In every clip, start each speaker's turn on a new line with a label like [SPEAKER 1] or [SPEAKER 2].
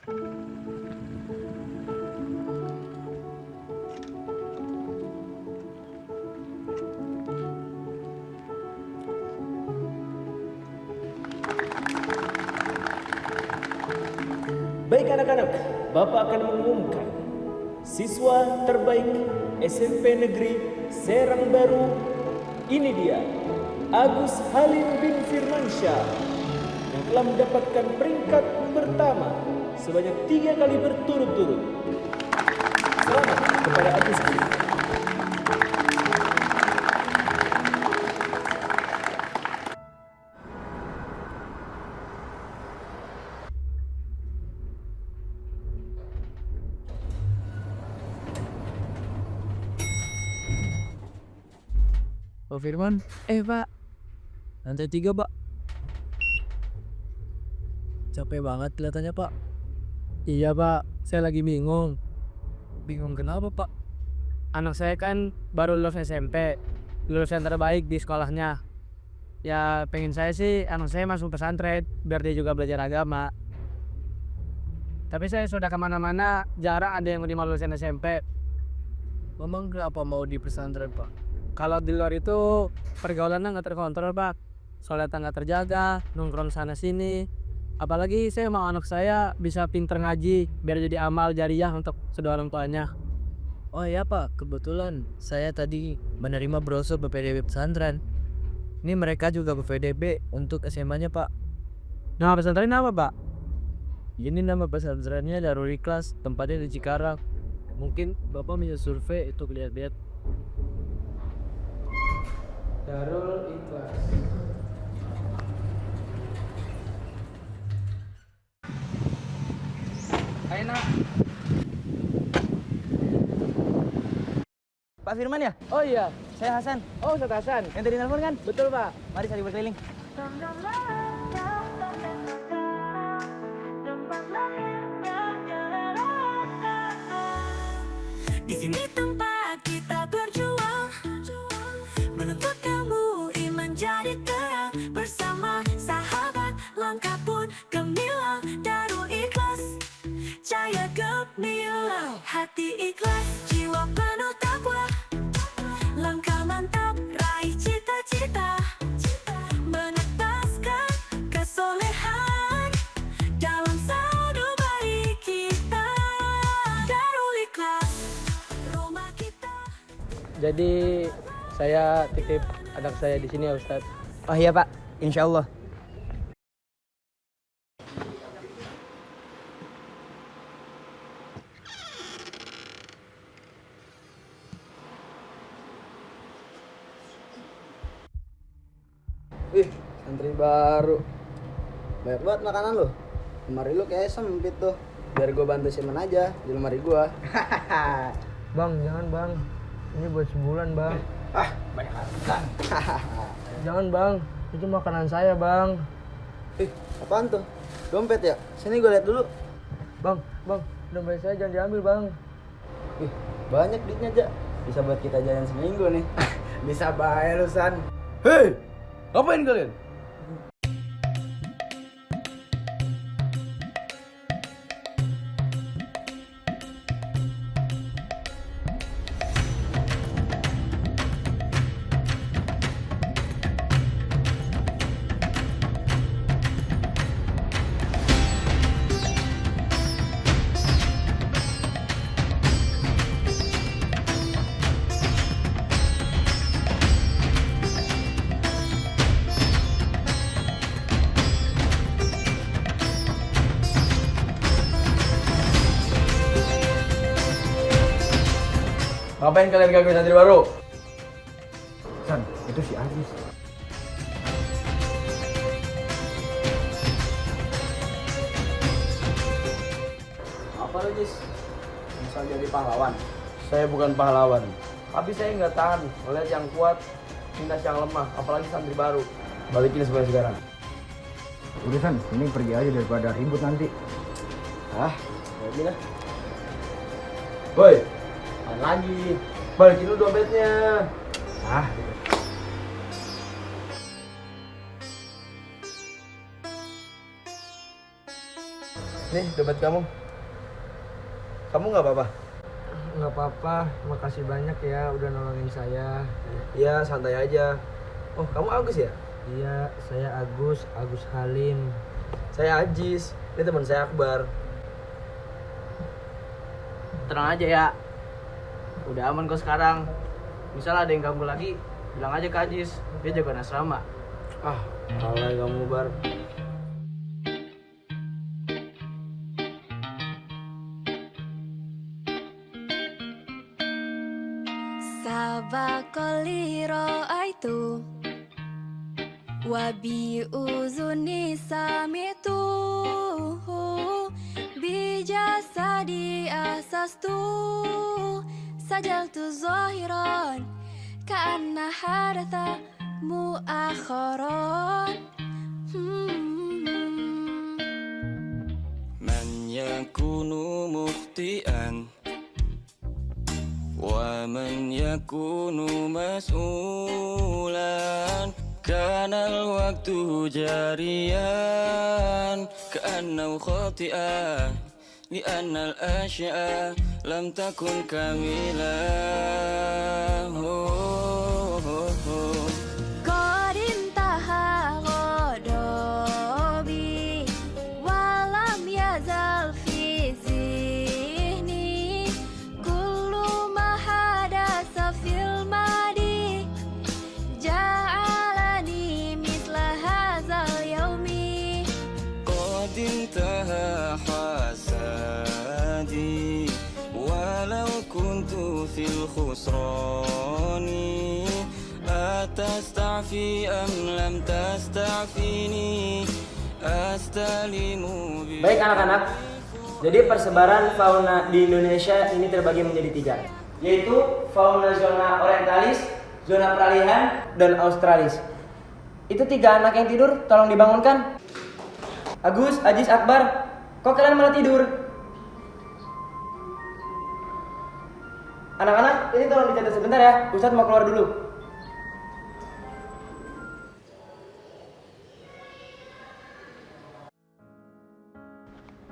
[SPEAKER 1] Baik anak-anak, Bapak akan mengumumkan siswa terbaik SMP Negeri Serang Baru. Ini dia, Agus Halim bin Firmansyah yang telah mendapatkan peringkat pertama sebanyak 3 kali berturut-turut. Selamat kepada Agus Halim.
[SPEAKER 2] Pak Firman, Pak, lantai 3 Pak. Capek banget kelihatannya Pak. Iya Pak, saya lagi bingung. Bingung kenapa Pak? Anak saya kan baru lulus SMP, lulus yang terbaik di sekolahnya. Ya pengen saya sih anak saya masuk pesantren, biar dia juga belajar agama. Tapi saya sudah kemana-mana, jarang ada yang menerima lulusan SMP. Memang kenapa mau di pesantren Pak? Kalau di luar itu pergaulannya nggak terkontrol Pak, soalnya nggak terjaga, nongkrong sana sini. Apalagi saya mau anak saya bisa pinter ngaji, biar jadi amal jariah untuk kedua orang tuanya. Oh iya Pak, kebetulan saya tadi menerima brosur BPDB pesantren. Ini mereka juga BPDB untuk SMA-nya Pak. Nama pesantren apa Pak? Ini nama pesantrennya Darul Ikhlas, tempatnya di Cikarang. Mungkin Bapak bisa survei itu lihat-lihat. Darul Ikhlas. Ayo nak.
[SPEAKER 3] Pak Firman ya?
[SPEAKER 2] Oh iya,
[SPEAKER 3] Saya Hasan.
[SPEAKER 2] oh Ustaz Hasan.
[SPEAKER 3] Yang tadi nelfon kan?
[SPEAKER 2] Betul Pak.
[SPEAKER 3] Mari saya berkeliling.
[SPEAKER 4] Di sini tempat kita berjuang, menuntut ilmu iman jadi terang. Bersama sahabat lengkap pun gemilang. Darul Ikhlas, cahaya gemilang. Hati ikhlas, jiwa penuh takwa. Langkah mantap, raih cita-cita. Menetaskan kesolehan dalam satu baik kita. Darul Ikhlas, rumah kita.
[SPEAKER 2] Jadi saya titip anak saya di sini ya Ustaz.
[SPEAKER 3] Oh iya Pak, insya Allah.
[SPEAKER 5] Wih, santri baru. Banyak banget makanan lo. Lemari lu kayak sempit tuh. Biar gue bantu simpen aja di lemari gue.
[SPEAKER 2] Bang, jangan bang. Ini buat sebulan bang.
[SPEAKER 5] Ah, banyak harta.
[SPEAKER 2] Jangan bang, itu makanan saya bang.
[SPEAKER 5] Ih, apaan tuh? Dompet ya? Sini gue lihat dulu.
[SPEAKER 2] Bang, dompet saya jangan diambil bang.
[SPEAKER 5] Wih, banyak duitnya, Jak. Bisa buat kita jalan seminggu nih.
[SPEAKER 6] Bisa bayar lu San. Hei, ngapain kalian? Ngapain kalian gangguin santri baru?
[SPEAKER 5] San, itu si Agus.
[SPEAKER 6] Apa lu, Jis? Bisa jadi pahlawan? Saya bukan pahlawan. Tapi saya nggak tahan melihat yang kuat tindas yang lemah, apalagi santri baru. Balikin sekarang.
[SPEAKER 5] Udah San, ini pergi aja daripada ribut nanti.
[SPEAKER 6] Ah, jadi lah. Woi, apaan lagi? Balikin dulu dompetnya.
[SPEAKER 5] Ah,
[SPEAKER 6] Nih dompet kamu. Kamu nggak apa-apa?
[SPEAKER 3] Nggak apa-apa, makasih banyak ya udah nolongin saya.
[SPEAKER 6] Iya, santai aja. Oh, kamu Agus ya?
[SPEAKER 3] Iya, saya Agus Halim.
[SPEAKER 6] Saya Ajis. Ini teman saya Akbar.
[SPEAKER 3] Tenang aja ya, udah aman kok sekarang. Misal ada yang ganggu lagi, bilang aja ke Ajis, dia jaga asrama.
[SPEAKER 6] Ah, alay kamu Bar.
[SPEAKER 4] Sabaqali ra'aitu Wabi uzuni samitu Bijasadi asastu Sajaltu zahiran Ka'anna hadatha mu'akharan
[SPEAKER 7] Man yakunu mukhti'an ومن يكون مسؤولا كان الوقت جاريا كأنه خاطئا لأن الأشياء لم تكن كاملة
[SPEAKER 4] قد انتهى غضبي ولم يزل في ذهني كل ما حدث في الماضي جعلني مثل هذا اليوم
[SPEAKER 7] قد انتهى حسادي ولو كنت في الخسران أتستعفي أم لم تستعفيني أستلم
[SPEAKER 3] Baik anak-anak, jadi persebaran fauna di Indonesia ini terbagi menjadi 3, yaitu fauna zona orientalis, zona peralihan, dan australis. Itu 3 anak yang tidur, tolong dibangunkan. Agus, Ajis, Akbar, kok kalian malah tidur? Anak-anak, ini tolong dicatat sebentar ya, Ustadz mau keluar dulu.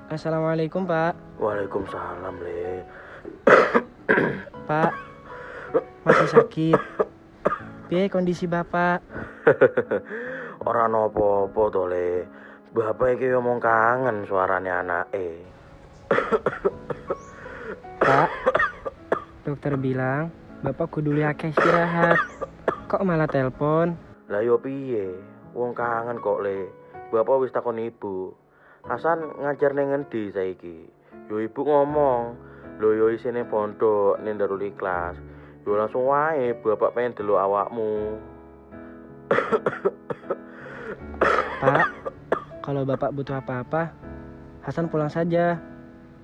[SPEAKER 3] Assalamualaikum Pak.
[SPEAKER 6] Waalaikumsalam, Le.
[SPEAKER 3] Pak, masih sakit. Piye kondisi Bapak?
[SPEAKER 6] Ora nopo-opo to, Le. Bapak iki ngomong kangen suarane anake.
[SPEAKER 3] Pak, dokter bilang Bapak kudu akeh istirahat. Kok malah telepon?
[SPEAKER 6] Lah yo piye? Wong kangen kok, Le. Bapak wis takon ibu. Hasan ngajar ning ngendi saiki? Yo ibu ngomong, lho yo isine pondok ning Darul Ikhlas. Yo langsung wae bapak pengen delok awakmu.
[SPEAKER 3] Pak, kalau Bapak butuh apa-apa, Hasan pulang saja.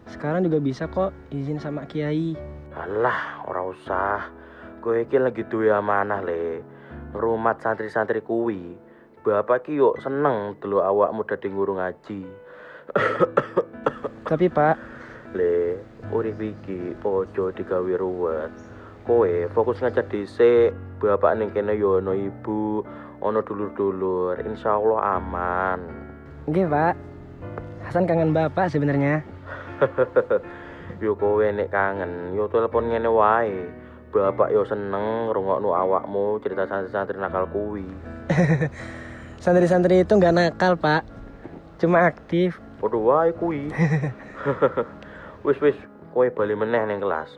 [SPEAKER 3] Sekarang juga bisa kok izin sama Kiai.
[SPEAKER 6] Alah, ora usah. Kowe iki lagi duwe amanah, Le. Ngrumat santri-santri kuwi. Bapak ki yo seneng delok awakmu dadi guru ngaji.
[SPEAKER 3] Tapi Pak,
[SPEAKER 6] Le, urip iki ojo digawe ruwet. Kowe fokus ngajar dhisik. Bapak ning kene yo ana ibu, ana dulur-dulur. Insyaallah aman.
[SPEAKER 3] nggih Pak. Hasan kangen Bapak sebenarnya.
[SPEAKER 6] Yo kowe nek kangen, yo telepon ngene wae. Bapak yo seneng ngrungokno awakmu cerita santri-santri nakal kuwi.
[SPEAKER 3] Santri-santri itu nggak nakal Pak, cuma aktif.
[SPEAKER 6] Padha wae kuwi. Wis, kowe bali meneh ning kelas.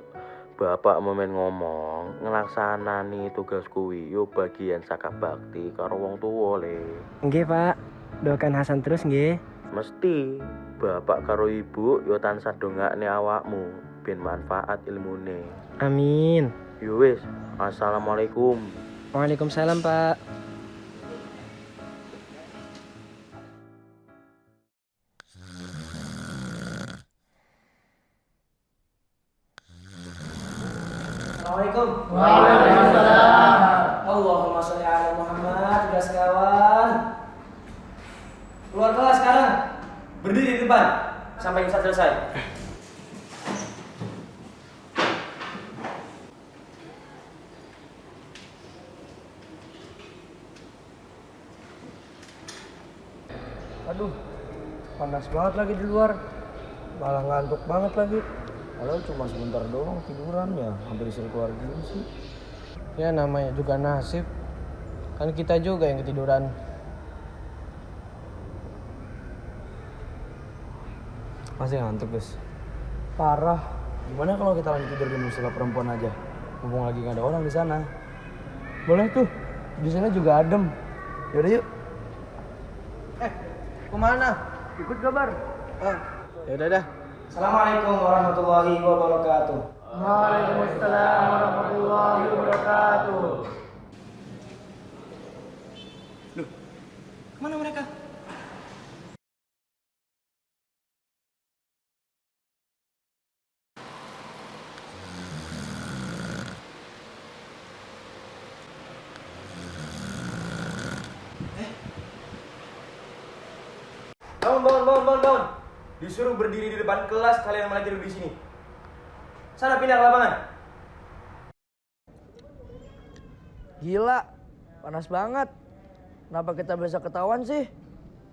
[SPEAKER 6] Bapak momen ngomong, ngelaksanani tugas kuwi yo bagian saka bakti karo wong tuwa, Le.
[SPEAKER 3] Nggih Pak, doakan Hasan terus nggih.
[SPEAKER 6] Mesti bapak karo ibu yo tansah dongakne awakmu ben manfaat ilmune.
[SPEAKER 3] Amin.
[SPEAKER 6] Yo wis, assalamualaikum.
[SPEAKER 3] Waalaikumsalam Pak. Assalamualaikum. Waalaikumsalam. Allahumma sholli ala Muhammad. Tugas kawan. Keluar kelas sekarang. Berdiri di depan sampai Ustaz selesai. Aduh, panas banget lagi di luar.
[SPEAKER 6] Malah ngantuk banget lagi. Padahal cuma sebentar doang tiduran ya, hampir disuruh keluar gini sih.
[SPEAKER 2] Ya namanya juga nasib. Kan kita juga yang ketiduran.
[SPEAKER 6] Masih ngantuk, guys.
[SPEAKER 2] Parah.
[SPEAKER 6] Gimana kalau kita lanjut tidur di musola perempuan aja? Mumpung lagi nggak ada orang di sana.
[SPEAKER 2] Boleh tuh. Di sana juga adem.
[SPEAKER 6] Yaudah yuk.
[SPEAKER 2] Kemana? Ikut kabar.
[SPEAKER 6] Ya udah dah.
[SPEAKER 3] Assalamualaikum warahmatullahi wabarakatuh.
[SPEAKER 2] Waalaikumsalam warahmatullahi wabarakatuh.
[SPEAKER 3] Kemana mereka? Bangun. Disuruh berdiri di depan kelas, kalian malah tidur di sini. Sana pindah ke lapangan.
[SPEAKER 5] Gila, panas banget. Kenapa kita bisa ketahuan sih?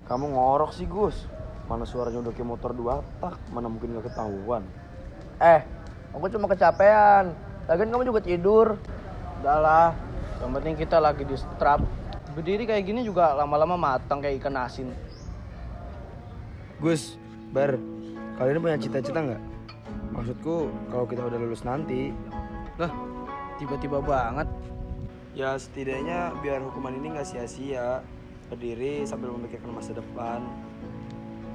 [SPEAKER 6] Kamu ngorok sih, Gus. Mana suaranya udah kayak motor 2 tak, mana mungkin nggak ketahuan.
[SPEAKER 5] Aku cuma kecapean. Lagian kamu juga tidur.
[SPEAKER 2] Udahlah. Yang penting kita lagi di strap. Berdiri kayak gini juga lama-lama matang kayak ikan asin.
[SPEAKER 6] Gus, Bar, kalian punya cita-cita nggak? Maksudku, kalau kita udah lulus nanti.
[SPEAKER 2] Lah, tiba-tiba banget.
[SPEAKER 6] Ya setidaknya biar hukuman ini nggak sia-sia. Berdiri sambil memikirkan masa depan.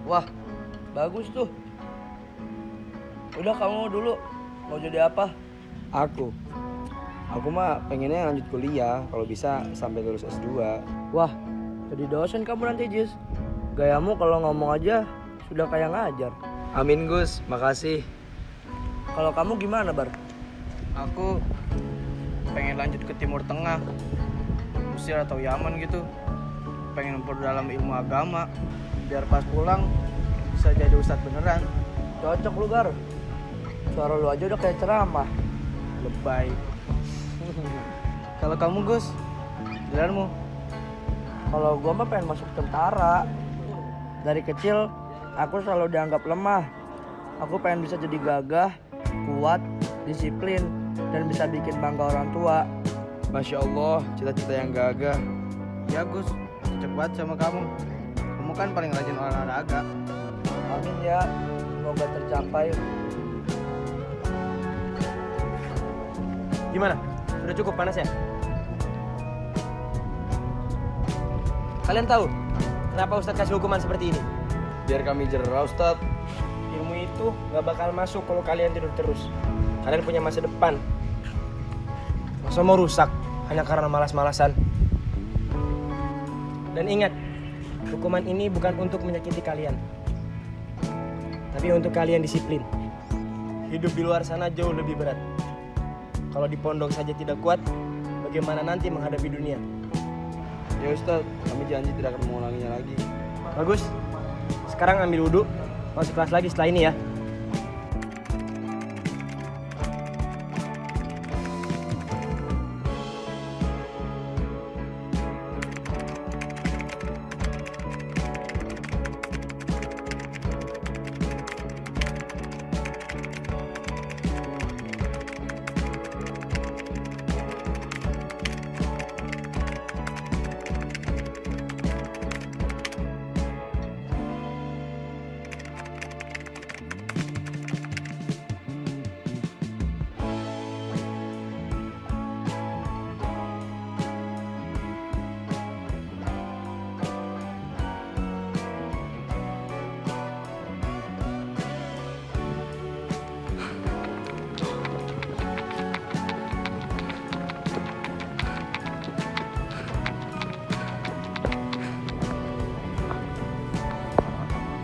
[SPEAKER 5] Wah, bagus tuh. Udah kamu dulu, mau jadi apa?
[SPEAKER 6] Aku mah pengennya lanjut kuliah, kalau bisa sampai lulus S2.
[SPEAKER 5] Wah, jadi dosen kamu nanti, Jis. Gayamu kalau ngomong aja sudah kayak ngajar.
[SPEAKER 6] Amin, Gus, makasih.
[SPEAKER 5] Kalau kamu gimana, Bar?
[SPEAKER 2] Aku pengen lanjut ke Timur Tengah, Mesir atau Yaman gitu. Pengen memperdalam ilmu agama, biar pas pulang bisa jadi ustadz beneran.
[SPEAKER 5] Cocok lu, Gar. Suara lu aja udah kayak ceramah.
[SPEAKER 2] Lebay. Kalau kamu, Gus, jalanmu?
[SPEAKER 5] Kalau gua mah pengen masuk tentara. Dari kecil aku selalu dianggap lemah. Aku pengen bisa jadi gagah, kuat, disiplin, dan bisa bikin bangga orang tua.
[SPEAKER 6] Masya Allah, cita-cita yang gagah.
[SPEAKER 2] Ya Gus, cocok banget sama kamu. Kamu kan paling rajin olahraga.
[SPEAKER 5] Amin ya, semoga tercapai.
[SPEAKER 3] Gimana? Sudah cukup panasnya? Kalian tahu kenapa Ustadz kasih hukuman seperti ini?
[SPEAKER 6] Biar kami jerah, Ustadz.
[SPEAKER 3] Ilmu itu gak bakal masuk kalau kalian tidur terus. Kalian punya masa depan. Masa mau rusak hanya karena malas-malasan? Dan ingat, hukuman ini bukan untuk menyakiti kalian, tapi untuk kalian disiplin. Hidup di luar sana jauh lebih berat. Kalau di pondok saja tidak kuat, bagaimana nanti menghadapi dunia?
[SPEAKER 6] Ya Ustadz, kami janji tidak akan mengulanginya lagi.
[SPEAKER 3] Bagus. Sekarang ambil wudhu, masuk kelas lagi setelah ini ya.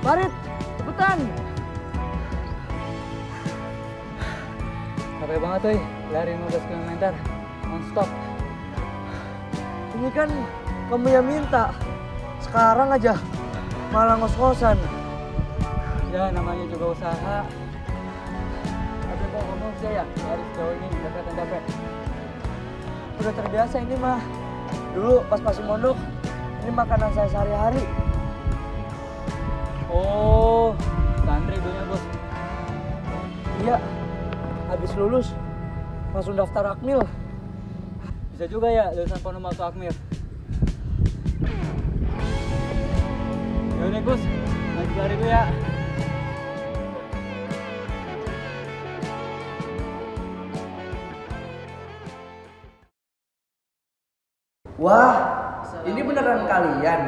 [SPEAKER 5] Barit, cepetan.
[SPEAKER 2] Capek banget tuh, lari 15 km non-stop.
[SPEAKER 5] Ini kan kamu yang minta. Sekarang aja malah ngos-ngosan.
[SPEAKER 2] Ya namanya juga usaha. Tapi kok ngomong sih ya, lari sejauh ini udah kelihatan capek.
[SPEAKER 5] Udah terbiasa ini mah. Dulu pas masih mondok, ini makanan saya sehari-hari.
[SPEAKER 2] Oh, santri dulunya Bos.
[SPEAKER 5] Iya, habis lulus langsung daftar Akmil.
[SPEAKER 2] Bisa juga ya lulusan Pondok masuk Akmil. Yaudah Gus, lanjut lari dulu ya.
[SPEAKER 5] Wah, ini beneran kalian?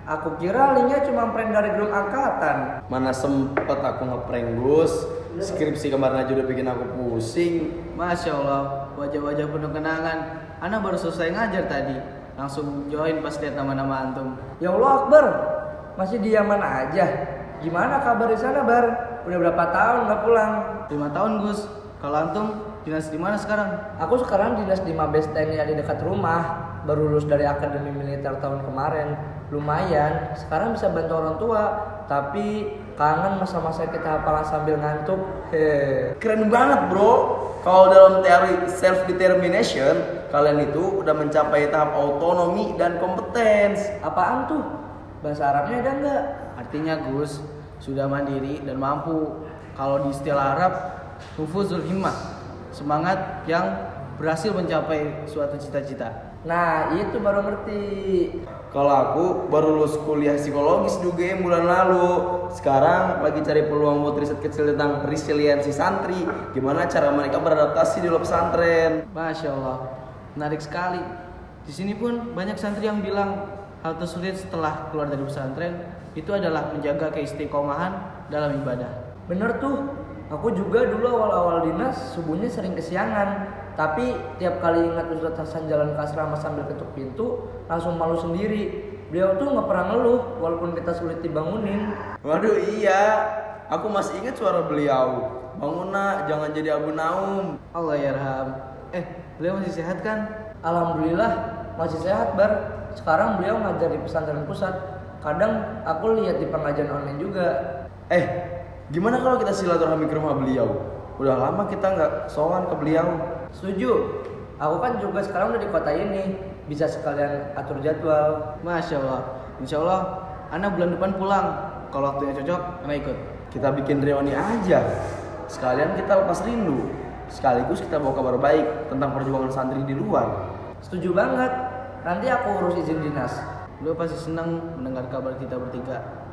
[SPEAKER 5] Aku kira linknya cuma prank dari grup angkatan.
[SPEAKER 6] Mana sempet aku ngeprank Gus. Skripsi kemarin aja udah bikin aku pusing.
[SPEAKER 8] Masya Allah, wajah-wajah penuh kenangan. Ana baru selesai ngajar tadi, langsung join pas lihat nama-nama antum.
[SPEAKER 5] Ya Allah Akbar, masih diaman aja. Gimana kabar di sana Bar? Udah berapa tahun nggak pulang?
[SPEAKER 8] 5 tahun Gus. Kalau antum dinas di mana sekarang?
[SPEAKER 5] Aku sekarang dinas di Mabes TNI di dekat rumah. Baru lulus dari akademi militer tahun kemarin. Lumayan, sekarang bisa bantu orang tua. Tapi kangen masa-masa kita hafalan sambil ngantuk.
[SPEAKER 6] Keren banget bro. Kalau dalam teori self determination, kalian itu udah mencapai tahap autonomi dan kompetens.
[SPEAKER 5] Apaan tuh? Bahasa Arabnya ada nggak?
[SPEAKER 8] Artinya Gus sudah mandiri dan mampu. Kalau di istilah Arab, hufuzul himmah, semangat yang berhasil mencapai suatu cita-cita.
[SPEAKER 5] Nah itu baru ngerti.
[SPEAKER 6] Kalau aku baru lulus kuliah psikologis di UGM bulan lalu. Sekarang lagi cari peluang buat riset kecil tentang resiliensi santri. Gimana cara mereka beradaptasi di luar pesantren.
[SPEAKER 8] Masya Allah, menarik sekali. Di sini pun banyak santri yang bilang hal tersulit setelah keluar dari pesantren itu adalah menjaga keistiqomahan dalam ibadah.
[SPEAKER 5] Bener tuh, aku juga dulu awal-awal dinas subuhnya sering kesiangan. Tapi tiap kali ingat Ustadz Hasan jalan ke asrama sambil ketuk pintu, langsung malu sendiri. Beliau tuh nggak pernah ngeluh walaupun kita sulit dibangunin.
[SPEAKER 6] Waduh iya, aku masih ingat suara beliau. Bangun nak, jangan jadi Abu Naum.
[SPEAKER 8] Allah yarham. Beliau masih sehat kan?
[SPEAKER 5] Alhamdulillah masih sehat Bar. Sekarang beliau ngajar di pesantren pusat. Kadang aku lihat di pengajian online juga.
[SPEAKER 6] Gimana kalau kita silaturahmi ke rumah beliau? Udah lama kita nggak sowan ke beliau.
[SPEAKER 5] Setuju. Aku kan juga sekarang udah di kota ini, bisa sekalian atur jadwal.
[SPEAKER 8] Masya Allah. Insya Allah, Ana bulan depan pulang. Kalau waktunya cocok, Ana ikut.
[SPEAKER 6] Kita bikin reuni aja. Sekalian kita lepas rindu. Sekaligus kita bawa kabar baik tentang perjuangan santri di luar.
[SPEAKER 5] Setuju banget. Nanti aku urus izin dinas.
[SPEAKER 8] Beliau pasti senang mendengar kabar kita bertiga.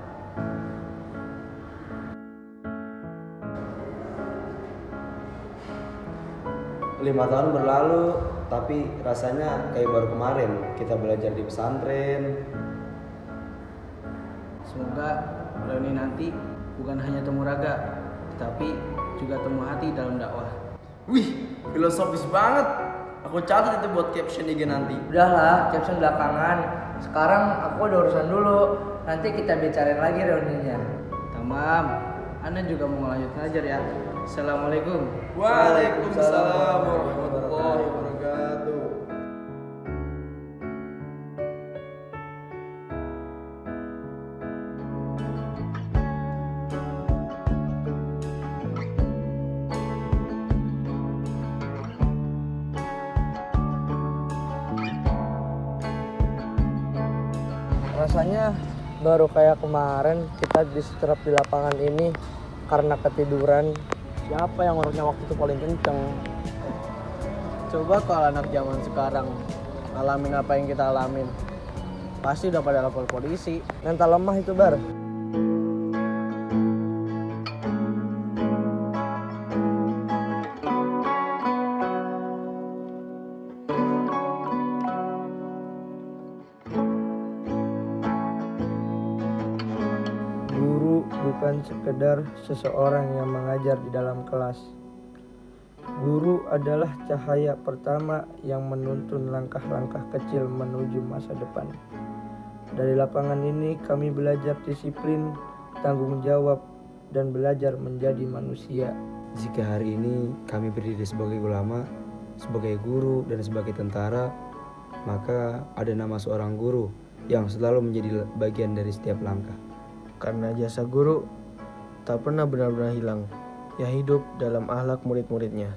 [SPEAKER 6] Lima tahun berlalu, tapi rasanya kayak baru kemarin kita belajar di pesantren.
[SPEAKER 8] Semoga reuni nanti bukan hanya temu raga, tetapi juga temu hati dalam dakwah.
[SPEAKER 6] Wih, filosofis banget. Aku catat itu buat caption IG nanti.
[SPEAKER 5] Udahlah, caption belakangan. Sekarang aku ada urusan dulu. Nanti kita bicarain lagi reuninya.
[SPEAKER 8] Tamam, Ana juga mau lanjut ngajar ya. Assalamualaikum.
[SPEAKER 6] Waalaikumsalam warahmatullahi wabarakatuh.
[SPEAKER 5] Rasanya baru kayak kemarin kita disetrap di lapangan ini karena ketiduran.
[SPEAKER 2] Siapa yang ngoroknya waktu itu paling kenceng?
[SPEAKER 8] Coba kalau anak zaman sekarang ngalamin apa yang kita alamin, pasti udah pada lapor polisi.
[SPEAKER 5] Mental lemah itu Bar. Guru bukan sekedar seseorang yang mengajar di dalam kelas. Guru adalah cahaya pertama yang menuntun langkah-langkah kecil menuju masa depan. Dari lapangan ini kami belajar disiplin, tanggung jawab, dan belajar menjadi manusia.
[SPEAKER 6] Jika hari ini kami berdiri sebagai ulama, sebagai guru, dan sebagai tentara, maka ada nama seorang guru yang selalu menjadi bagian dari setiap langkah.
[SPEAKER 8] Karena jasa guru tak pernah benar-benar hilang, yang hidup dalam akhlak murid-muridnya.